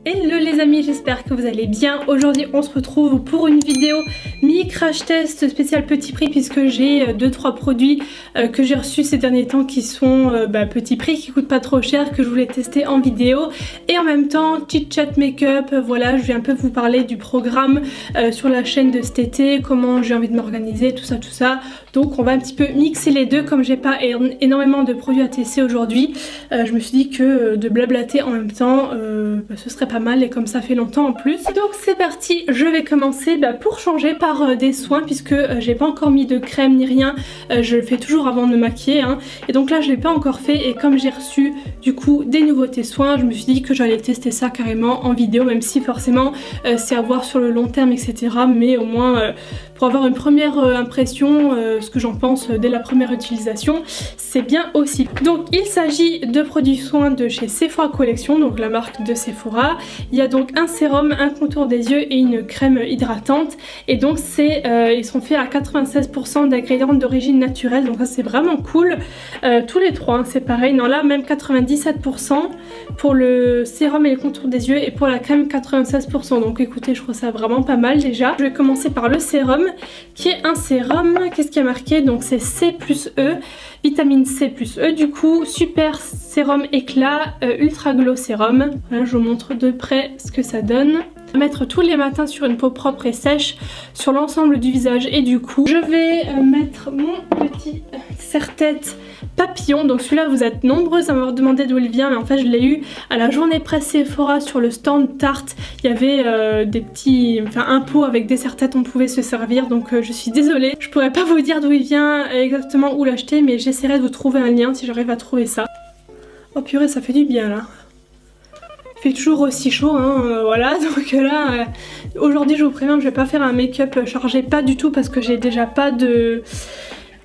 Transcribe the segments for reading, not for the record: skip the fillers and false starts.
Hello les amis, j'espère que vous allez bien. Aujourd'hui on se retrouve pour une vidéo mi-crash test spécial petit prix puisque j'ai 2-3 produits que j'ai reçus ces derniers temps qui sont petit prix, qui coûtent pas trop cher, que je voulais tester en vidéo. Et en même temps, chit chat make-up, voilà, je vais un peu vous parler du programme sur la chaîne de cet été, comment j'ai envie de m'organiser, tout ça. Donc on va un petit peu mixer les deux, comme j'ai pas énormément de produits à tester aujourd'hui. Je me suis dit que de blablater en même temps, ce serait pas mal et comme ça fait longtemps en plus. Donc c'est parti, je vais commencer pour changer par des soins puisque j'ai pas encore mis de crème ni rien. Je le fais toujours avant de me maquiller hein. Et donc là je l'ai pas encore fait et comme j'ai reçu du coup des nouveautés soins, je me suis dit que j'allais tester ça carrément en vidéo, même si forcément c'est à voir sur le long terme etc. Mais au moins pour avoir une première impression, ce que j'en pense dès la première utilisation, c'est bien aussi. Donc il s'agit de produits soins de chez Sephora Collection, donc la marque de Sephora. Il y a donc un sérum, un contour des yeux et une crème hydratante. Et donc ils sont faits à 96% d'ingrédients d'origine naturelle, donc ça c'est vraiment cool. Tous les trois, hein, c'est pareil. Non là même 97% pour le sérum et le contour des yeux et pour la crème 96%. Donc écoutez, je trouve ça vraiment pas mal déjà. Je vais commencer par le sérum qui est un sérum, qu'est-ce qui a marqué? Donc c'est C plus E, vitamine C plus E du coup, super sérum éclat, ultra glow sérum. Voilà, je vous montre de près ce que ça donne. Mettre tous les matins sur une peau propre et sèche sur l'ensemble du visage et du cou. Je vais mettre mon petit serre-tête papillon. Donc celui-là vous êtes nombreuses à m'avoir demandé d'où il vient, mais en fait je l'ai eu à la journée presse Sephora sur le stand Tarte. Il y avait un pot avec des serre-têtes, on pouvait se servir, donc je suis désolée, je pourrais pas vous dire d'où il vient exactement, où l'acheter, mais j'essaierai de vous trouver un lien si j'arrive à trouver ça. Oh purée, ça fait du bien là. Il fait toujours aussi chaud hein, voilà, donc là aujourd'hui je vous préviens que je vais pas faire un make-up chargé, pas du tout, parce que j'ai déjà pas de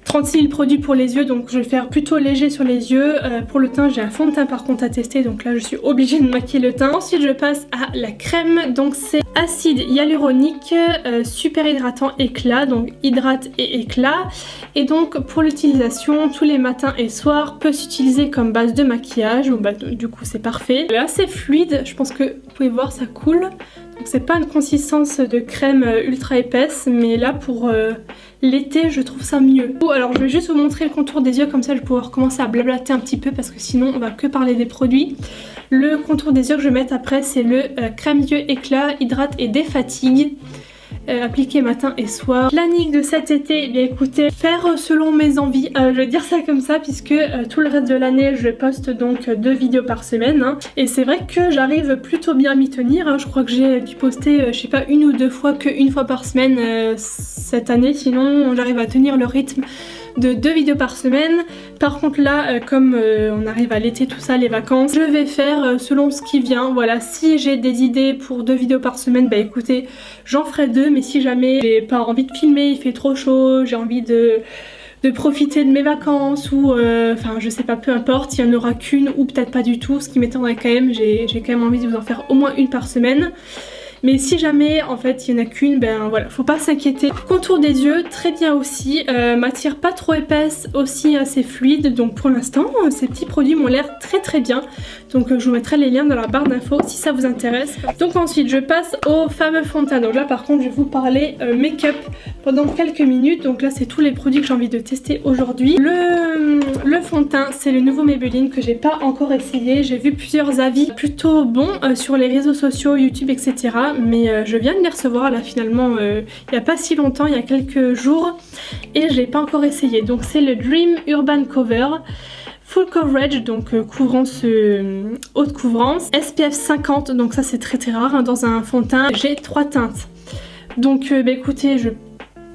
36 000 produits pour les yeux, donc je vais faire plutôt léger sur les yeux. Pour le teint, j'ai un fond de teint par contre à tester, donc là je suis obligée de maquiller le teint. Ensuite je passe à la crème, donc c'est acide hyaluronique, super hydratant éclat, donc hydrate et éclat. Et donc pour l'utilisation tous les matins et soirs, peut s'utiliser comme base de maquillage, du coup c'est parfait. Elle est assez fluide, je pense que vous pouvez voir ça coule. Donc c'est pas une consistance de crème ultra épaisse, mais là pour l'été je trouve ça mieux. Alors je vais juste vous montrer le contour des yeux, comme ça je vais pouvoir commencer à blablater un petit peu parce que sinon on va que parler des produits. Le contour des yeux que je vais mettre après c'est le crème yeux éclat, hydrate et défatigue. Appliqué matin et soir. Planning de cet été, eh bien écoutez, faire selon mes envies, je vais dire ça comme ça puisque tout le reste de l'année je poste donc 2 vidéos par semaine hein. Et c'est vrai que j'arrive plutôt bien à m'y tenir hein. Je crois que j'ai dû poster je sais pas 1 ou 2 fois, qu'une fois par semaine cette année, sinon j'arrive à tenir le rythme de 2 vidéos par semaine. Par contre là comme on arrive à l'été, tout ça, les vacances, je vais faire selon ce qui vient. Voilà, si j'ai des idées pour 2 vidéos par semaine, bah écoutez, j'en ferai 2, mais si jamais j'ai pas envie de filmer, il fait trop chaud, j'ai envie de profiter de mes vacances ou enfin je sais pas, peu importe, il y en aura qu'une ou peut-être pas du tout, ce qui m'étonnerait quand même. J'ai quand même envie de vous en faire au moins une par semaine. Mais si jamais en fait il n'y en a qu'une, ben voilà, faut pas s'inquiéter. Contour des yeux, très bien aussi, matière pas trop épaisse, aussi assez fluide. Donc pour l'instant ces petits produits m'ont l'air très bien. Donc je vous mettrai les liens dans la barre d'infos si ça vous intéresse. Donc ensuite je passe au fameux fond de teint. Donc là par contre je vais vous parler make-up pendant quelques minutes. Donc là c'est tous les produits que j'ai envie de tester aujourd'hui. Le fond de teint c'est le nouveau Maybelline que j'ai pas encore essayé. J'ai vu plusieurs avis plutôt bons sur les réseaux sociaux, YouTube etc. Mais je viens de les recevoir là finalement il n'y a pas si longtemps, il y a quelques jours, et je l'ai pas encore essayé. Donc c'est le Dream Urban Cover Full Coverage, donc couvrance haute couvrance, SPF 50, donc ça c'est très rare hein, dans un fond de teint. J'ai 3 teintes, donc écoutez, je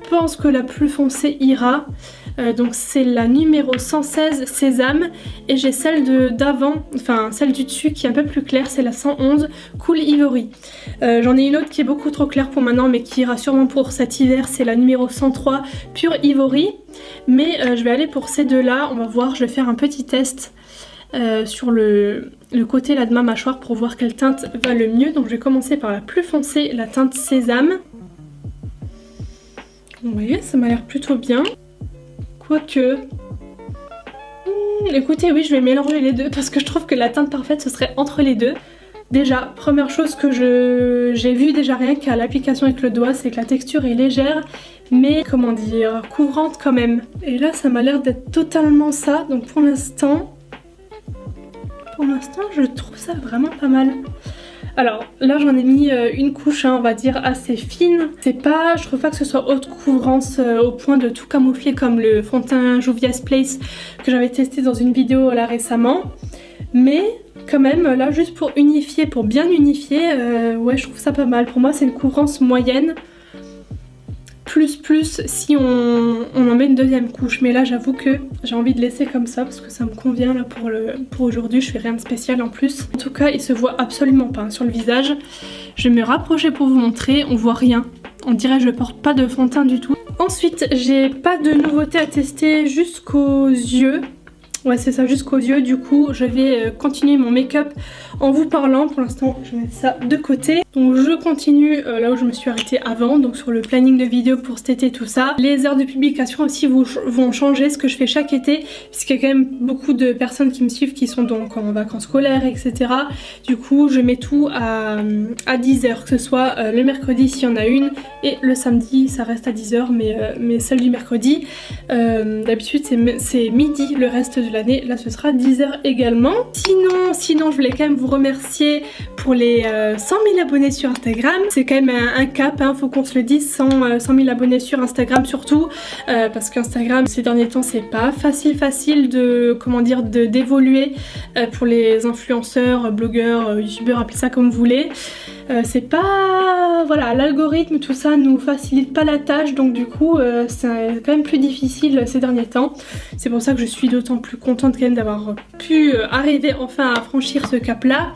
pense que la plus foncée ira. Donc c'est la numéro 116 Sésame, et j'ai celle d'avant, enfin celle du dessus qui est un peu plus claire, c'est la 111 Cool Ivory. J'en ai une autre qui est beaucoup trop claire pour maintenant mais qui ira sûrement pour cet hiver, c'est la numéro 103 Pure Ivory. Mais je vais aller pour ces deux là, on va voir, je vais faire un petit test sur le côté là de ma mâchoire pour voir quelle teinte va le mieux. Donc je vais commencer par la plus foncée, la teinte Sésame. Vous voyez, ça m'a l'air plutôt bien. Quoique... écoutez, oui, je vais mélanger les deux parce que je trouve que la teinte parfaite ce serait entre les deux. Déjà, première chose que j'ai vu déjà rien qu'à l'application avec le doigt, c'est que la texture est légère, mais comment dire, couvrante quand même. Et là, ça m'a l'air d'être totalement ça, donc pour l'instant, je trouve ça vraiment pas mal. Alors là j'en ai mis une couche on va dire assez fine. Je trouve pas que ce soit haute couvrance au point de tout camoufler comme le fond de teint Juvia's Place que j'avais testé dans une vidéo là récemment. Mais quand même là juste pour unifier, pour bien unifier, ouais je trouve ça pas mal. Pour moi c'est une couvrance moyenne. Plus si on en met une deuxième couche, mais là j'avoue que j'ai envie de laisser comme ça parce que ça me convient là pour aujourd'hui. Je fais rien de spécial en plus. En tout cas il se voit absolument pas sur le visage. Je vais me rapprocher pour vous montrer, on voit rien, on dirait que je porte pas de fond de teint du tout. Ensuite j'ai pas de nouveauté à tester jusqu'aux yeux. Ouais c'est ça, jusqu'aux yeux. Du coup je vais continuer mon make-up en vous parlant. Pour l'instant je vais mettre ça de côté. Donc je continue là où je me suis arrêtée avant, donc sur le planning de vidéos pour cet été, tout ça. Les heures de publication aussi vont changer, ce que je fais chaque été, puisqu'il y a quand même beaucoup de personnes qui me suivent qui sont donc en vacances scolaires, etc. Du coup je mets tout à 10h, que ce soit le mercredi s'il y en a une, et le samedi ça reste à 10h, mais celle du mercredi, d'habitude c'est midi le reste de l'année, là ce sera 10h également. Sinon je voulais quand même vous remercier pour les 100 000 abonnés sur Instagram. C'est quand même un cap, faut qu'on se le dise, 100 000 abonnés sur Instagram surtout, parce qu'Instagram ces derniers temps c'est pas facile de, comment dire, d'évoluer pour les influenceurs, blogueurs, youtubeurs, appelez ça comme vous voulez. C'est pas, voilà, l'algorithme tout ça nous facilite pas la tâche, donc du coup c'est quand même plus difficile ces derniers temps. C'est pour ça que je suis d'autant plus contente quand même d'avoir pu arriver enfin à franchir ce cap là.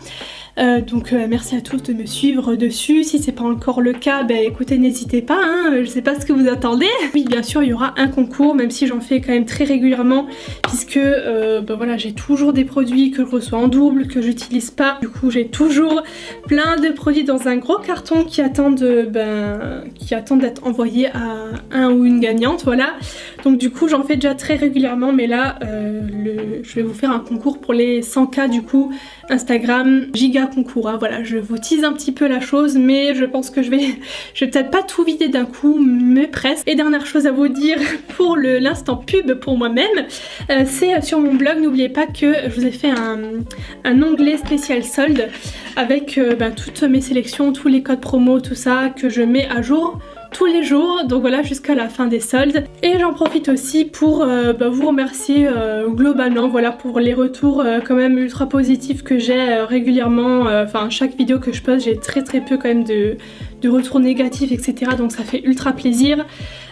Donc merci à tous de me suivre dessus. Si c'est pas encore le cas, écoutez, n'hésitez pas, je sais pas ce que vous attendez. Oui bien sûr il y aura un concours, même si j'en fais quand même très régulièrement, puisque voilà, j'ai toujours des produits que je reçois en double, que j'utilise pas. Du coup j'ai toujours plein de produits dans un gros carton qui attendent d'être envoyés à un ou une gagnante, voilà. Donc du coup j'en fais déjà très régulièrement, mais là je vais vous faire un concours pour les 100K du coup Instagram, giga concours, voilà, je vous tease un petit peu la chose, mais je pense que je vais peut-être pas tout vider d'un coup, mais presque. Et dernière chose à vous dire pour l'instant pub pour moi-même, c'est sur mon blog, n'oubliez pas que je vous ai fait un onglet spécial solde avec toutes mes sélections, tous les codes promo, tout ça que je mets à jour tous les jours, donc voilà, jusqu'à la fin des soldes. Et j'en profite aussi pour vous remercier globalement, voilà, pour les retours quand même ultra positifs que j'ai régulièrement, enfin chaque vidéo que je poste j'ai très peu quand même de retours négatifs, etc. Donc ça fait ultra plaisir.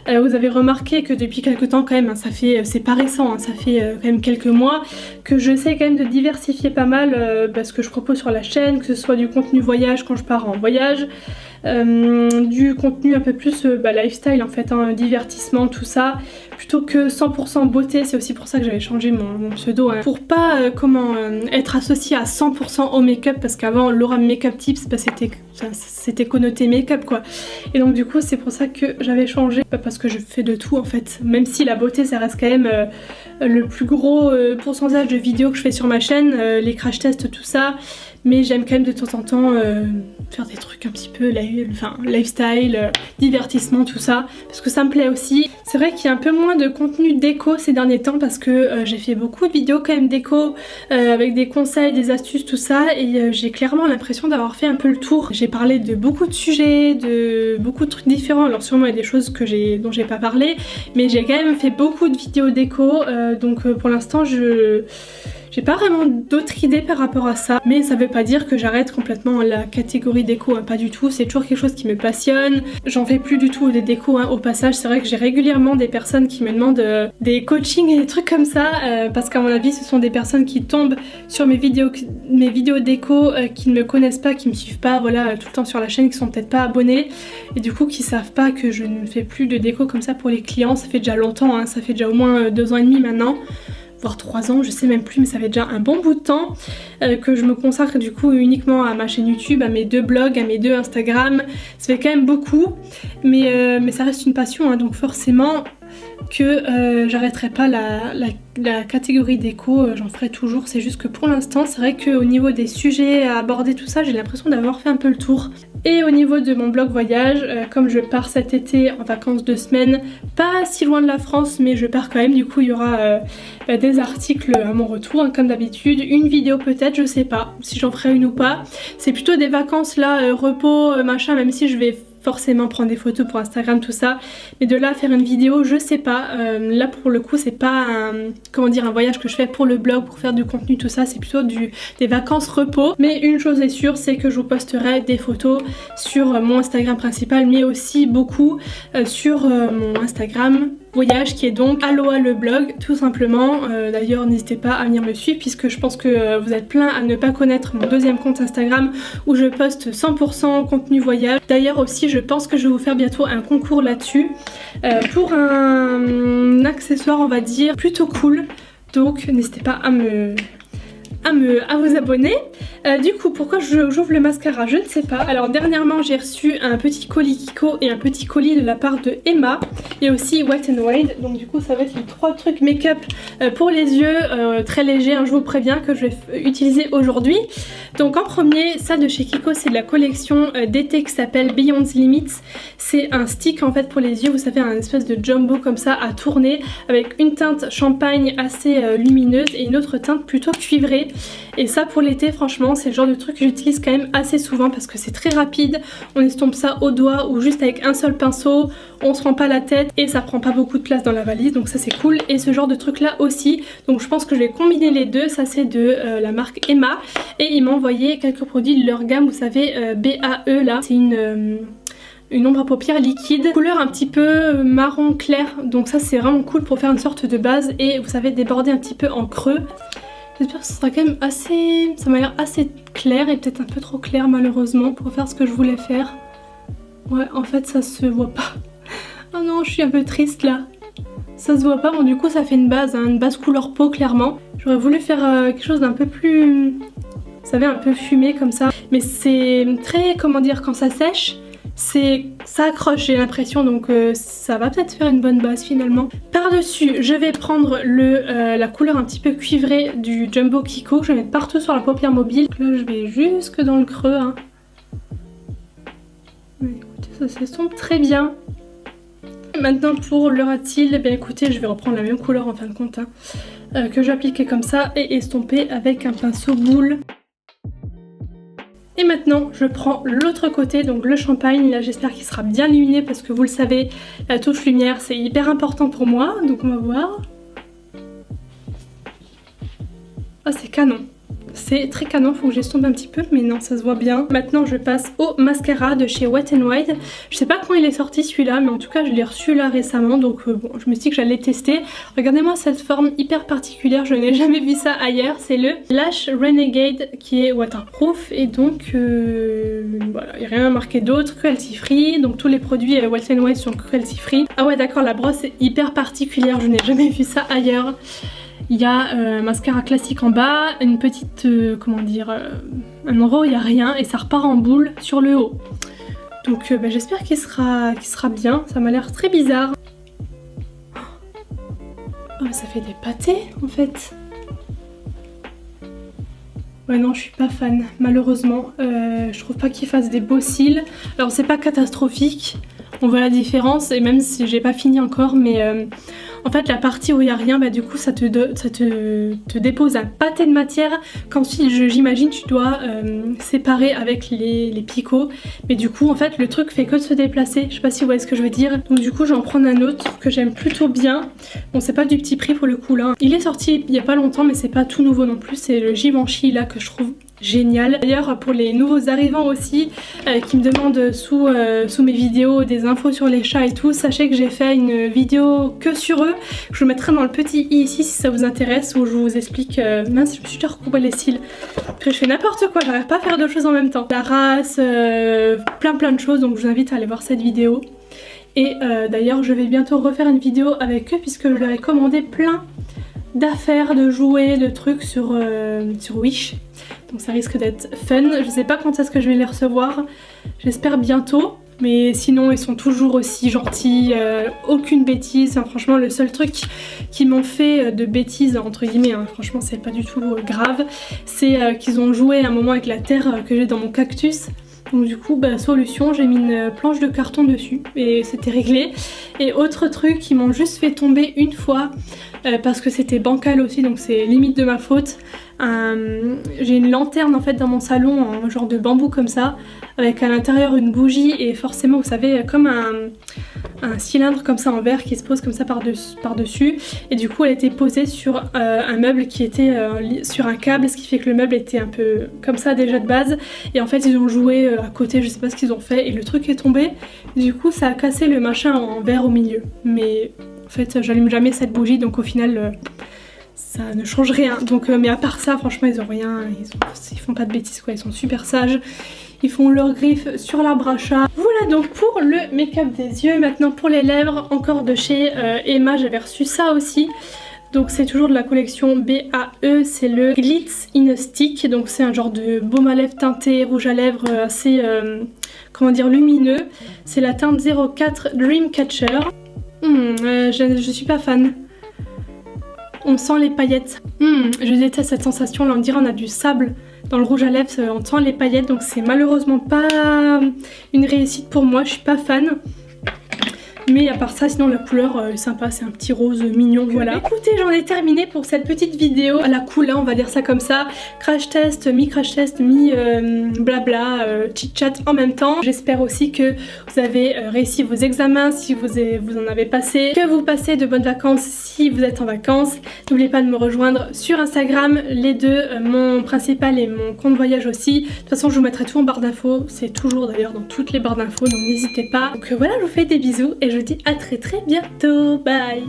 Vous avez remarqué que depuis quelques temps quand même, c'est pas récent, ça fait quand même quelques mois que j'essaie quand même de diversifier pas mal ce que je propose sur la chaîne, que ce soit du contenu voyage quand je pars en voyage, du contenu un peu plus lifestyle en fait, divertissement, tout ça, plutôt que 100% beauté. C'est aussi pour ça que j'avais changé mon pseudo, pour pas être associée à 100% au make-up, parce qu'avant Laura Makeup Tips c'était connoté make-up quoi, et donc du coup c'est pour ça que j'avais changé, parce que je fais de tout en fait, même si la beauté ça reste quand même le plus gros pourcentage de vidéos que je fais sur ma chaîne, les crash tests tout ça, mais j'aime quand même de temps en temps faire des trucs un petit peu lifestyle, divertissement, tout ça, parce que ça me plaît aussi. C'est vrai qu'il y a un peu moins de contenu déco ces derniers temps, parce que j'ai fait beaucoup de vidéos quand même déco, avec des conseils, des astuces, tout ça, et j'ai clairement l'impression d'avoir fait un peu le tour. J'ai parlé de beaucoup de sujets, de beaucoup de trucs différents, alors sûrement il y a des choses dont j'ai pas parlé, mais j'ai quand même fait beaucoup de vidéos déco, donc pour l'instant j'ai pas vraiment d'autres idées par rapport à ça, mais ça veut pas dire que j'arrête complètement la catégorie déco, pas du tout, c'est toujours quelque chose qui me passionne. J'en fais plus du tout des décos, au passage. C'est vrai que j'ai régulièrement des personnes qui me demandent des coachings et des trucs comme ça, parce qu'à mon avis ce sont des personnes qui tombent sur mes vidéos déco, qui ne me connaissent pas, qui me suivent pas, voilà, tout le temps sur la chaîne, qui sont peut-être pas abonnés, et du coup qui savent pas que je ne fais plus de déco comme ça pour les clients. Ça fait déjà longtemps, ça fait déjà au moins 2 ans et demi maintenant, voire 3 ans, je sais même plus, mais ça fait déjà un bon bout de temps que je me consacre du coup uniquement à ma chaîne YouTube, à mes 2 blogs, à mes 2 Instagram. Ça fait quand même beaucoup, mais ça reste une passion, donc forcément que j'arrêterai pas la catégorie déco, j'en ferai toujours. C'est juste que pour l'instant c'est vrai qu'au niveau des sujets à aborder tout ça, j'ai l'impression d'avoir fait un peu le tour. Et au niveau de mon blog voyage, comme je pars cet été en vacances 2 semaines, pas si loin de la France mais je pars quand même, du coup il y aura des articles à mon retour hein, comme d'habitude, une vidéo peut-être, je sais pas si j'en ferai une ou pas. C'est plutôt des vacances là, repos, machin, même si je vais forcément prendre des photos pour Instagram, tout ça, mais de là faire une vidéo, je sais pas. Là pour le coup c'est pas un voyage que je fais pour le blog, pour faire du contenu, tout ça, c'est plutôt des vacances repos. Mais une chose est sûre, c'est que je vous posterai des photos sur mon Instagram principal, mais aussi beaucoup sur mon Instagram voyage qui est donc Aloha le blog tout simplement. D'ailleurs n'hésitez pas à venir me suivre puisque je pense que vous êtes plein à ne pas connaître mon deuxième compte Instagram où je poste 100% contenu voyage. D'ailleurs aussi je pense que je vais vous faire bientôt un concours là-dessus pour un accessoire on va dire plutôt cool, donc n'hésitez pas à vous abonner. Du coup pourquoi j'ouvre le mascara, je ne sais pas. Alors dernièrement j'ai reçu un petit colis Kiko et un petit colis de la part de Emma et aussi Wet n Wild, donc du coup ça va être les 3 trucs make-up pour les yeux, très léger hein, je vous préviens, que je vais utiliser aujourd'hui. Donc en premier, ça de chez Kiko, c'est de la collection d'été qui s'appelle Beyond's Limits. C'est un stick en fait pour les yeux, vous savez, un espèce de jumbo comme ça à tourner avec une teinte champagne assez lumineuse et une autre teinte plutôt cuivrée. Et ça pour l'été franchement c'est le genre de truc que j'utilise quand même assez souvent parce que c'est très rapide, on estompe ça au doigt ou juste avec un seul pinceau, on se rend pas la tête et ça prend pas beaucoup de place dans la valise, donc ça c'est cool. Et ce genre de truc là aussi, donc je pense que je vais combiner les deux. Ça c'est de la marque Emma et ils m'ont envoyé quelques produits de leur gamme, vous savez BAE là, c'est une ombre à paupières liquide, couleur un petit peu marron clair, donc ça c'est vraiment cool pour faire une sorte de base et vous savez déborder un petit peu en creux. J'espère que ce sera quand même assez... ça m'a l'air assez clair et peut-être un peu trop clair malheureusement pour faire ce que je voulais faire. Ouais en fait ça se voit pas. Oh non je suis un peu triste là. Ça se voit pas, bon du coup ça fait une base, hein, une base couleur peau clairement. J'aurais voulu faire quelque chose d'un peu plus... vous savez un peu fumé comme ça. Mais c'est très, comment dire, quand ça sèche... ça accroche j'ai l'impression, donc ça va peut-être faire une bonne base finalement. Par dessus je vais prendre la couleur un petit peu cuivrée du Jumbo Kiko, je vais mettre partout sur la paupière mobile. Là je vais jusque dans le creux hein. Mais écoutez ça s'estompe très bien. Et maintenant pour le ras-de-cils, eh bien écoutez je vais reprendre la même couleur en fin de compte hein, que j'ai appliqué comme ça et estomper avec un pinceau boule. Et maintenant je prends l'autre côté, donc le champagne, là j'espère qu'il sera bien lumineux parce que vous le savez, la touche lumière c'est hyper important pour moi, donc on va voir. Ah c'est canon, c'est très canon, faut que j'estompe un petit peu mais non ça se voit bien. Maintenant je passe au mascara de chez Wet n Wild. Je sais pas quand il est sorti celui-là mais en tout cas je l'ai reçu là récemment, donc bon je me suis dit que j'allais tester. Regardez-moi cette forme hyper particulière, je n'ai jamais vu ça ailleurs, c'est le Lash Renegade qui est waterproof et donc voilà, il n'y a rien marqué d'autre, cruelty free, donc tous les produits Wet n Wild sont cruelty free. Ah ouais d'accord, la brosse est hyper particulière, je n'ai jamais vu ça ailleurs. Il y a un mascara classique en bas, une petite, comment dire, un endroit où il n'y a rien et ça repart en boule sur le haut. Donc bah, j'espère qu'il sera bien, ça m'a l'air très bizarre. Oh mais ça fait des pâtés en fait. Ouais non je suis pas fan malheureusement, je trouve pas qu'il fasse des beaux cils. Alors c'est pas catastrophique, on voit la différence et même si j'ai pas fini encore mais... en fait la partie où il n'y a rien, bah, du coup ça te dépose un pâté de matière qu'ensuite j'imagine tu dois séparer avec les picots. Mais du coup en fait le truc fait que de se déplacer, je sais pas si vous voyez ce que je veux dire. Donc du coup je vais en prendre un autre que j'aime plutôt bien. Bon c'est pas du petit prix pour le coup là. Il est sorti il y a pas longtemps mais c'est pas tout nouveau non plus, c'est le Givenchy là que je trouve génial. D'ailleurs pour les nouveaux arrivants aussi qui me demandent sous mes vidéos des infos sur les chats et tout, sachez que j'ai fait une vidéo que sur eux. Je vous mettrai dans le petit i ici si ça vous intéresse où je vous explique... mince je me suis déjà recoupé les cils. Après je fais n'importe quoi, j'arrive pas à faire deux choses en même temps. La race, plein de choses, donc je vous invite à aller voir cette vidéo. Et d'ailleurs je vais bientôt refaire une vidéo avec eux puisque je leur ai commandé plein d'affaires, de jouets, de trucs sur Wish. Donc ça risque d'être fun. Je sais pas quand est-ce que je vais les recevoir. J'espère bientôt. Mais sinon ils sont toujours aussi gentils, aucune bêtise. Enfin, franchement le seul truc qu'ils m'ont fait de bêtises entre guillemets, hein, franchement c'est pas du tout grave, c'est qu'ils ont joué un moment avec la terre que j'ai dans mon cactus. Donc du coup bah, solution, j'ai mis une planche de carton dessus et c'était réglé. Et autre truc, ils m'ont juste fait tomber une fois parce que c'était bancal aussi, donc c'est limite de ma faute. J'ai une lanterne en fait dans mon salon en genre de bambou comme ça, avec à l'intérieur une bougie et forcément vous savez comme un cylindre comme ça en verre qui se pose comme ça par-dessus, et du coup elle était posée sur un meuble qui était sur un câble, ce qui fait que le meuble était un peu comme ça déjà de base, et en fait ils ont joué à côté, je sais pas ce qu'ils ont fait et le truc est tombé, du coup ça a cassé le machin en verre au milieu. Mais en fait j'allume jamais cette bougie donc au final ça ne change rien. Donc mais à part ça franchement ils ont rien, ils font pas de bêtises quoi, ils sont super sages. Ils font leurs griffes sur l'arbre à chat. Voilà donc pour le make-up des yeux. Maintenant pour les lèvres, encore de chez Emma, j'avais reçu ça aussi. Donc c'est toujours de la collection BAE, c'est le Glitz in a Stick. Donc c'est un genre de baume à lèvres teinté rouge à lèvres assez comment dire lumineux. C'est la teinte 04 Dreamcatcher. Je suis pas fan. On sent les paillettes. Je déteste cette sensation là, on dirait on a du sable dans le rouge à lèvres, on sent les paillettes, donc c'est malheureusement pas une réussite pour moi, je suis pas fan. Mais à part ça, sinon la couleur est sympa, c'est un petit rose mignon, voilà. Écoutez, j'en ai terminé pour cette petite vidéo à la cool, hein, on va dire ça comme ça. Crash test, mi blabla, chit-chat en même temps. J'espère aussi que vous avez réussi vos examens si vous en avez passé, que vous passez de bonnes vacances si vous êtes en vacances. N'oubliez pas de me rejoindre sur Instagram, les deux, mon principal et mon compte voyage aussi. De toute façon, je vous mettrai tout en barre d'infos, c'est toujours d'ailleurs dans toutes les barres d'infos, donc n'hésitez pas. Donc voilà, je vous fais des bisous et je vous dis à très bientôt, bye.